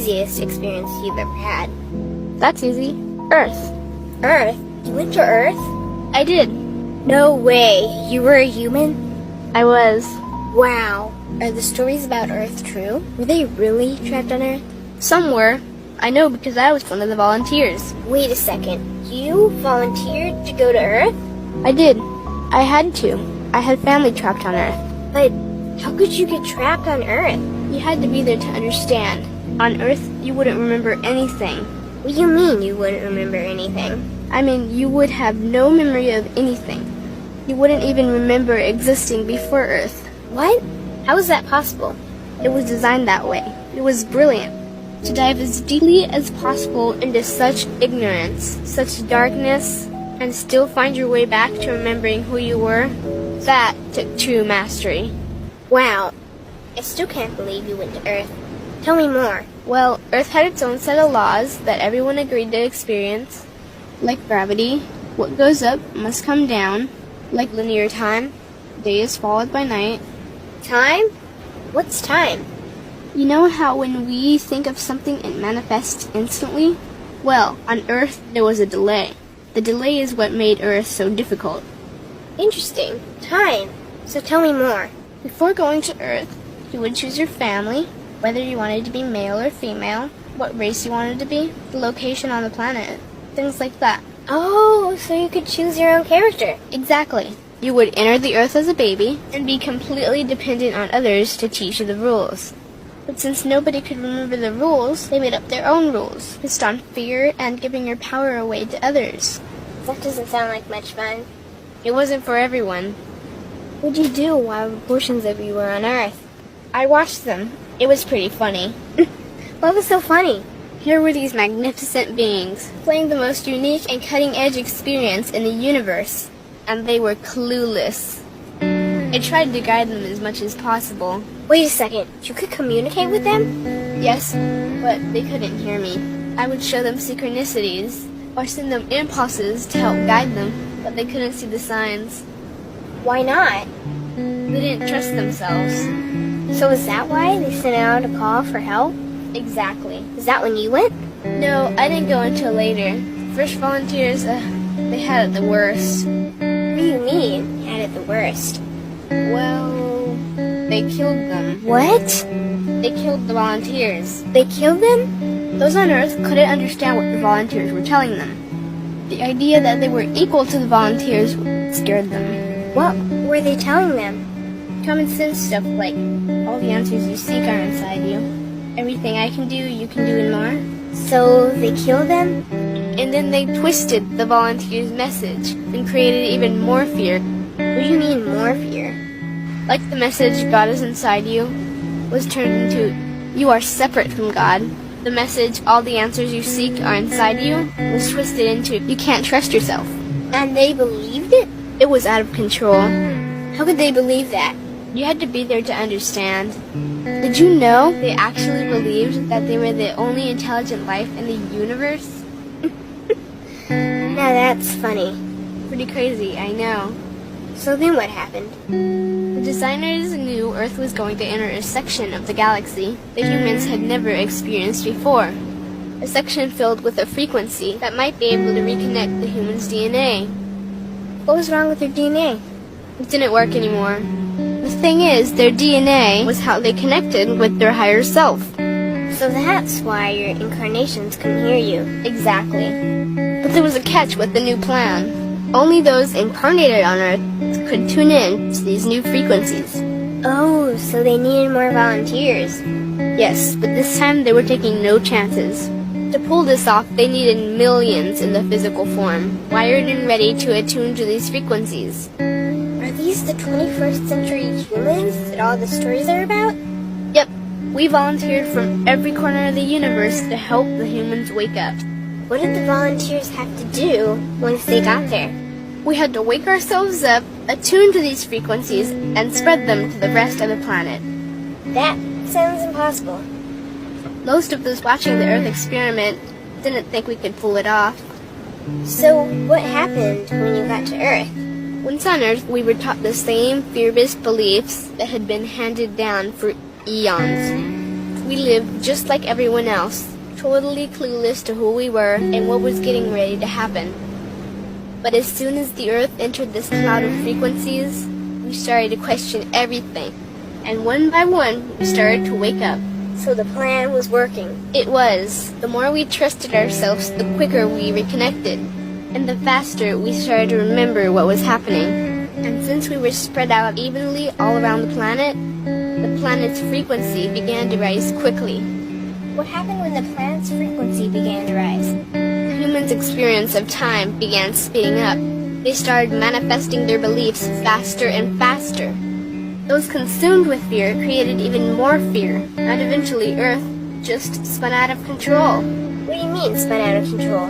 Easiest experience you've ever had? That's easy. Earth. Earth? You went to Earth? I did. No way. You were a human? I was. Wow. Are the stories about Earth true? Were they really trapped on Earth? Some were. I know because I was one of the volunteers. Wait a second. You volunteered to go to Earth? I did. I had to. I had family trapped on Earth. But how could you get trapped on Earth? You had to be there to understand. On Earth, you wouldn't remember anything. What do you mean you wouldn't remember anything? I mean, you would have no memory of anything. You wouldn't even remember existing before Earth. What? How is that possible? It was designed that way. It was brilliant. To dive as deeply as possible into such ignorance, such darkness, and still find your way back to remembering who you were, that took true mastery. Wow. I still can't believe you went to Earth. Tell me more. Well, Earth had its own set of laws that everyone agreed to experience. Like gravity, what goes up must come down. Like linear time, day is followed by night. Time? What's time? You know how when we think of something it manifests instantly? Well, on Earth there was a delay. The delay is what made Earth so difficult. Interesting. Time. So tell me more. Before going to Earth, you would choose your family, whether you wanted to be male or female, what race you wanted to be, the location on the planet, things like that. Oh, so you could choose your own character. Exactly. You would enter the Earth as a baby and be completely dependent on others to teach you the rules. But since nobody could remember the rules, they made up their own rules, based on fear and giving your power away to others. That doesn't sound like much fun. It wasn't for everyone. What'd you do while portions of you were on Earth? I watched them. It was pretty funny. What was so funny? Here were these magnificent beings, playing the most unique and cutting-edge experience in the universe, and they were clueless. I tried to guide them as much as possible. Wait a second. You could communicate with them? Yes, but they couldn't hear me. I would show them synchronicities, or send them impulses to help guide them, but they couldn't see the signs. Why not? They didn't trust themselves. So is that why they sent out a call for help? Exactly. Is that when you went? No, I didn't go until later. First volunteers, they had it the worst. What do you mean, had it the worst? Well, they killed them. What? They killed the volunteers. They killed them? Those on Earth couldn't understand what the volunteers were telling them. The idea that they were equal to the volunteers scared them. What were they telling them? Common sense stuff like, all the answers you seek are inside you. Everything I can do, you can do and more. So they killed them? And then they twisted the volunteers' message and created even more fear. What do you mean more fear? Like the message, God is inside you, was turned into, you are separate from God. The message, all the answers you seek are inside you, was twisted into, you can't trust yourself. And they believed it? It was out of control. How could they believe that? You had to be there to understand. Did you know they actually believed that they were the only intelligent life in the universe? Now that's funny. Pretty crazy, I know. So then what happened? The designers knew Earth was going to enter a section of the galaxy that humans had never experienced before. A section filled with a frequency that might be able to reconnect the human's DNA. What was wrong with their DNA? It didn't work anymore. The thing is, their DNA was how they connected with their higher self. So that's why your incarnations couldn't hear you. Exactly. But there was a catch with the new plan. Only those incarnated on Earth could tune in to these new frequencies. Oh, so they needed more volunteers. Yes, but this time they were taking no chances. To pull this off, they needed millions in the physical form, wired and ready to attune to these frequencies. Are these the 21st century humans that all the stories are about? Yep, we volunteered from every corner of the universe to help the humans wake up. What did the volunteers have to do once they got there? We had to wake ourselves up, attune to these frequencies, and spread them to the rest of the planet. That sounds impossible. Most of those watching the Earth experiment didn't think we could pull it off. So what happened when you got to Earth? Once on Earth, we were taught the same fear-based beliefs that had been handed down for eons. We lived just like everyone else, totally clueless to who we were and what was getting ready to happen. But as soon as the Earth entered this cloud of frequencies, we started to question everything. And one by one, we started to wake up. So the plan was working. It was. The more we trusted ourselves, the quicker we reconnected. And the faster we started to remember what was happening. And since we were spread out evenly all around the planet's frequency began to rise quickly. What happened when the planet's frequency began to rise? Humans' experience of time began speeding up. They started manifesting their beliefs faster and faster. Those consumed with fear created even more fear, and eventually Earth just spun out of control. What do you mean, spun out of control?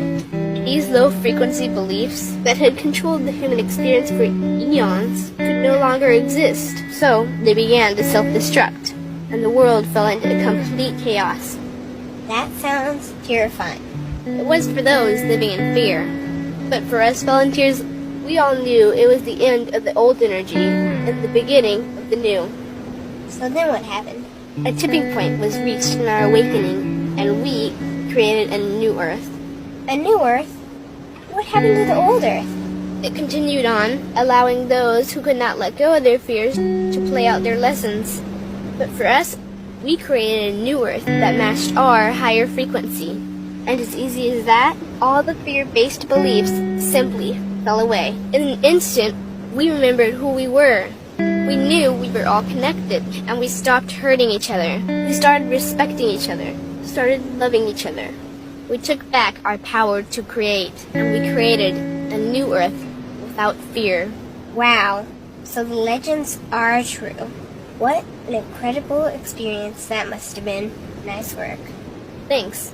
These low-frequency beliefs that had controlled the human experience for eons could no longer exist, so they began to self-destruct, and the world fell into complete chaos. That sounds terrifying. It was for those living in fear, but for us volunteers, we all knew it was the end of the old energy and the beginning of the new. So then what happened? A tipping point was reached in our awakening, and we created a new Earth. A new Earth? What happened to the old Earth? It continued on, allowing those who could not let go of their fears to play out their lessons. But for us, we created a new Earth that matched our higher frequency. And as easy as that, all the fear-based beliefs simply fell away. In an instant, we remembered who we were. We knew we were all connected, and we stopped hurting each other. We started respecting each other, started loving each other. We took back our power to create, and we created a new Earth without fear. Wow. So the legends are true. What an incredible experience that must have been. Nice work. Thanks.